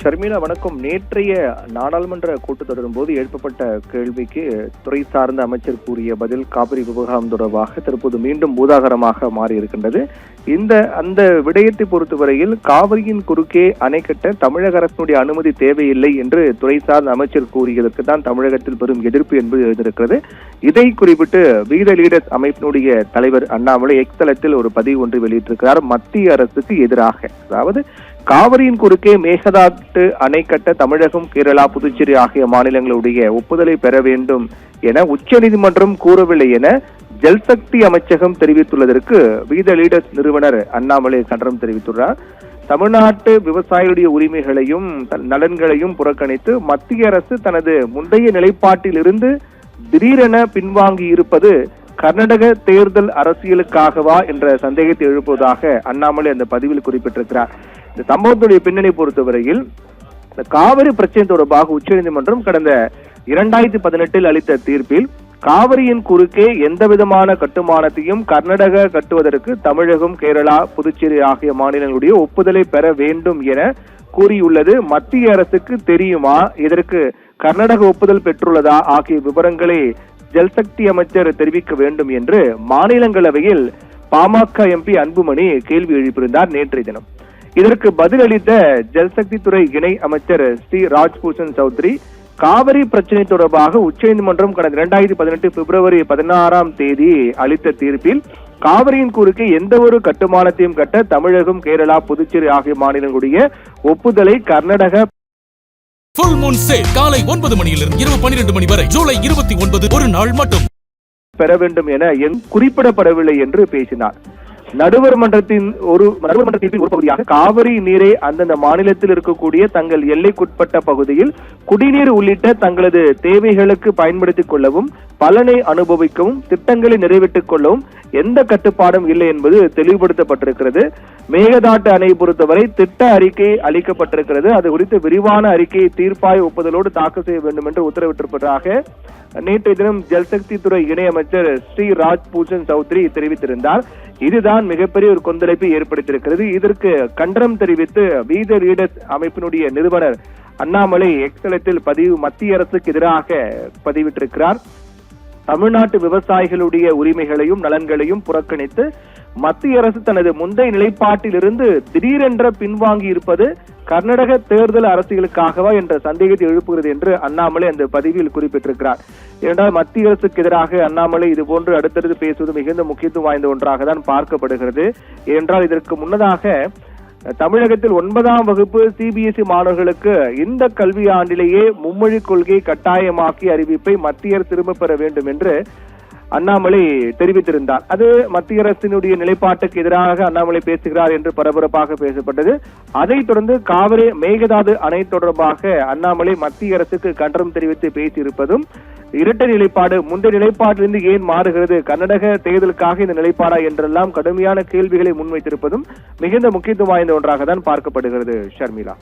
ஷர்மிளா வணக்கம். நேற்றைய நாடாளுமன்ற கூட்டத்தொடரின் போது எழுப்பப்பட்ட கேள்விக்கு துறை சார்ந்த அமைச்சர் கூறிய பதில் காவிரி விவகாரம் தொடர்பாக தற்போது மீண்டும் பூதாகரமாக மாறி இருக்கின்றது. அந்த விடயத்தை பொறுத்தவரையில் காவிரியின் குறுக்கே அணை கட்ட தமிழக அரசினுடைய அனுமதி தேவையில்லை என்று துறை சார்ந்த அமைச்சர் கூறியதற்கு தான் தமிழகத்தில் பெரும் எதிர்ப்பு என்பது எழுந்திருக்கிறது. இதை குறிப்பிட்டு வீத லீடர்ஸ் அமைப்பினுடைய தலைவர் அண்ணாமலை எக்ஸ் தளத்தில் ஒரு பதிவு ஒன்று வெளியிட்டிருக்கிறார். மத்திய அரசுக்கு எதிராக, அதாவது காவிரியின் குறுக்கே மேகதாட்டு அணை கட்ட தமிழகம், கேரளா, புதுச்சேரி ஆகிய மாநிலங்களுடைய ஒப்புதலை பெற வேண்டும் என உச்சநீதிமன்றம் கூறவில்லை என ஜல்சக்தி அமைச்சகம் தெரிவித்துள்ளதற்கு வீத லீடர்ஸ் நிறுவனர் அண்ணாமலை கண்டனம் தெரிவித்துள்ளார். தமிழ்நாட்டு விவசாயிகளுடைய உரிமைகளையும் நலன்களையும் புறக்கணித்து மத்திய அரசு தனது முந்தைய நிலைப்பாட்டில் இருந்து திடீரென பின்வாங்கி இருப்பது கர்நாடக தேர்தல் அரசியலுக்காகவா என்ற சந்தேகத்தை எழுப்புவதாக அண்ணாமலை அந்த பதிவில் குறிப்பிட்டிருக்கிறார். இந்த சம்பவத்துடைய பின்னணி பொறுத்தவரையில் இந்த காவிரி பிரச்சனை தொடர்பாக உச்சநீதிமன்றம் கடந்த 2018 அளித்த தீர்ப்பில் காவிரியின் குறுக்கே எந்த விதமான கட்டுமானத்தையும் கர்நாடக கட்டுவதற்கு தமிழகம், கேரளா, புதுச்சேரி ஆகிய மாநிலங்களுடைய ஒப்புதலை பெற வேண்டும் என கூறியுள்ளது. மத்திய அரசுக்கு தெரியுமா, இதற்கு கர்நாடக ஒப்புதல் பெற்றுள்ளதா ஆகிய விவரங்களை ஜல்சக்தி அமைச்சர் தெரிவிக்க வேண்டும் என்று மாநிலங்களவையில் பாமக எம்பி அன்புமணி கேள்வி எழுப்பியிருந்தார் நேற்றைய தினம். இதற்கு பதிலளித்த ஜல்சக்தி துறை இணை அமைச்சர் ஸ்ரீ ராஜ்பூஷன் சௌத்ரி, காவிரி பிரச்சனை தொடர்பாக உச்சநீதிமன்றம் கடந்த 2018 பிப்ரவரி 16 அளித்த தீர்ப்பில் காவிரியின் குறுக்கே எந்த ஒரு கட்டுமானத்தையும் கட்ட தமிழகம், கேரளா, புதுச்சேரி ஆகிய மாநிலங்களுடைய ஒப்புதலை கர்நாடக ஃபுல் மூன் சேல் காலை 9 மணியிலிருந்து இரவு 12 மணி வரை ஜூலை 29 ஒரு நாள் மட்டும் பெற வேண்டும் என குறிப்பிடப்படவில்லை என்று பேசினார். நடுவர் மன்றத்தின் ஒரு பகுதியாக காவிரி நீரை அந்தந்த மாநிலத்தில் இருக்கக்கூடிய தங்கள் எல்லைக்குட்பட்ட பகுதியில் குடிநீர் உள்ளிட்ட தங்களது தேவைகளுக்கு பயன்படுத்திக் கொள்ளவும், பலனை அனுபவிக்கவும், திட்டங்களை நிறைவேற்றிக் கொள்ளவும் எந்த கட்டுப்பாடும் இல்லை என்பது தெளிவுபடுத்தப்பட்டிருக்கிறது. மேகதாட்டு அணை பொறுத்தவரை திட்ட அறிக்கை அளிக்கப்பட்டிருக்கிறது. அது குறித்து விரிவான அறிக்கையை தீர்ப்பாய ஒப்புதலோடு தாக்கல் செய்ய வேண்டும் என்று உத்தரவிட்டிருப்பதாக நேற்றைய தினம் ஜல்சக்தி துறை இணையமைச்சர் ஸ்ரீ ராஜ்பூஷன் சௌத்ரி தெரிவித்திருந்தார். இதுதான் மிகப்பெரிய ஒரு கொந்தளிப்பை ஏற்படுத்தியிருக்கிறது. இதற்கு கண்டனம் தெரிவித்து வீத லீடர்ஸ் அமைப்பினுடைய நிறுவனர் அண்ணாமலை எக்ஸ் தளத்தில் மத்திய அரசுக்கு எதிராக பதிவிட்டிருக்கிறார். தமிழ்நாட்டு விவசாயிகளுடைய உரிமைகளையும் நலன்களையும் புறக்கணித்து மத்திய அரசு தனது முந்தைய நிலைப்பாட்டில் இருந்து திடீரென்ற பின்வாங்கி இருப்பது கர்நாடக தேர்தல் அரசியலுக்காகவா என்ற சந்தேகத்தை எழுப்புகிறது என்று அண்ணாமலை அந்த பதிவில் குறிப்பிட்டிருக்கிறார். ஏனென்றால் மத்திய அரசுக்கு எதிராக அண்ணாமலை இதுபோன்று அடுத்தடுத்து பேசுவது மிகுந்த முக்கியத்துவம் வாய்ந்த ஒன்றாக தான் பார்க்கப்படுகிறது. ஏனென்றால் இதற்கு முன்னதாக தமிழகத்தில் 9ஆம் வகுப்பு சிபிஎஸ்இ மாணவர்களுக்கு இந்த கல்வி ஆண்டிலேயே மும்மொழி கொள்கை கட்டாயமாக்கி அறிவிப்பை மத்திய அரசு திரும்ப பெற வேண்டும் என்று அண்ணாமலை தெரிவித்திருந்தார். அது மத்திய அரசினுடைய நிலைப்பாட்டுக்கு எதிராக அண்ணாமலை பேசுகிறார் என்று பரபரப்பாக பேசப்பட்டது. அதைத் தொடர்ந்து காவிரி மேகதாது அணை தொடர்பாக அண்ணாமலை மத்திய அரசுக்கு கண்டனம் தெரிவித்து பேசியிருப்பதும், இரட்டை நிலைப்பாடு முந்தைய நிலைப்பாட்டிலிருந்து ஏன் மாறுகிறது, கர்நாடக தேர்தலுக்காக இந்த நிலைப்பாடா என்றெல்லாம் கடுமையான கேள்விகளை முன்வைத்திருப்பதும் மிகுந்த முக்கியத்துவம் வாய்ந்த ஒன்றாக தான் பார்க்கப்படுகிறது. ஷர்மிளா.